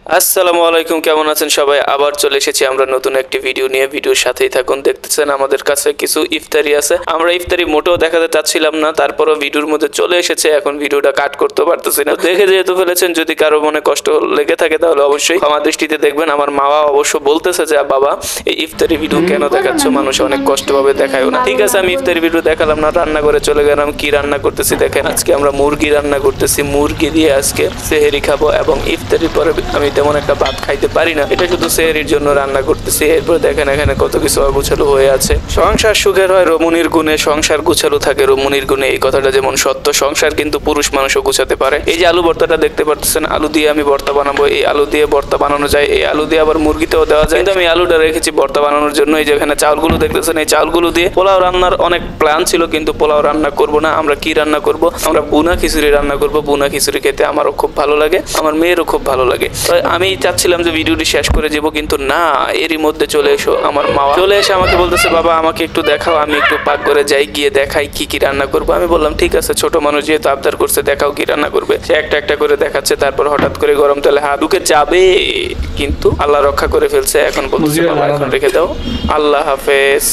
আসসালামু আলাইকুম, কেমন আছেন সবাই? আবার চলে এসেছি আমরা নতুন একটি ভিডিও নিয়ে। ভিডিওর সাথেই থাকুন। দেখতেছেন আমাদের কাছে কিছু ইফতারি আছে। আমরা ইফতারি মোটেও দেখাতে চাচ্ছিলাম না, তারপরও ভিডিওর মধ্যে চলে এসেছে। এখন ভিডিওটা কাট করতে পারতেছি না, দেখে যেহেতু ফেলেছেন, যদি কারো মনে কষ্ট লেগে থাকে তাহলে অবশ্যই ক্ষমা দৃষ্টিতে দেখবেন। আমার মা অবশ্য বলতেছে যে বাবা এই ইফতারি ভিডিও কেন দেখাচ্ছ, মানুষ অনেক কষ্ট পাবে, দেখায়ও না। ঠিক আছে, আমি ইফতারি ভিডিও দেখালাম না, রান্না করে চলে গেলাম। কি রান্না করতেছি দেখেন। আজকে আমরা মুরগি রান্না করতেছি। মুরগি দিয়ে আজকে সেহেরি খাবো, এবং ইফতারির পরে আমি তেমন একটা ভাত খাইতে পারি না, এটা শুধু সেহরির জন্য রান্না করতেছি। এরপর দেখেন এখানে কত কিছু অগুছালো হয়ে আছে। সংসার সুখের হয় রমণীর গুণে, সংসার গুছালো থাকে রমণীর গুণে, এই কথাটা যেমন সত্য, সংসার কিন্তু পুরুষ মানুষও গুছাতে পারে। এই যে আলু ভর্তাটা দেখতে পাচ্ছেন, আলু দিয়ে আমি ভর্তা বানাবো। এই আলু দিয়ে ভর্তা বানানো যায়, এই আলু দিয়ে আবার মুরগিতেও দেওয়া যায়, কিন্তু আমি আলুটা রেখেছি ভর্তা বানানোর জন্য। এই যে এখানে চাউলগুলো দেখতেছেন, এই চাউলগুলো দিয়ে পোলাও রান্নার অনেক প্ল্যান ছিল, কিন্তু পোলাও রান্না করব না। আমরা কি রান্না করব? আমরা বুনা খিচুড়ি রান্না করব। বুনা খিচুড়ি খেতে আমারও খুব ভালো লাগে, আমার মেয়েরও খুব ভালো লাগে। আমি চাচ্ছিলাম যে ভিডিওটি শেষ করে যাবো, কিন্তু না, এরই মধ্যে চলে এসো আমার মা। চলে এসে আমাকে বলতেছে বাবা আমাকে একটু দেখাও। আমি একটু পাকঘরে যাই, গিয়ে দেখাই কি কি রান্না করবো। আমি বললাম ঠিক আছে, ছোট মানুষ যেহেতু আবদার করছে, দেখাও কি রান্না করবে। সে একটা একটা করে দেখাচ্ছে, তারপর হঠাৎ করে গরম তেলে হাত ঢুকে যাবে, কিন্তু আল্লাহ রক্ষা করে ফেলছে। এখন বলতেছে বাবা এখন রেখে দাও, আল্লাহ হাফেজ।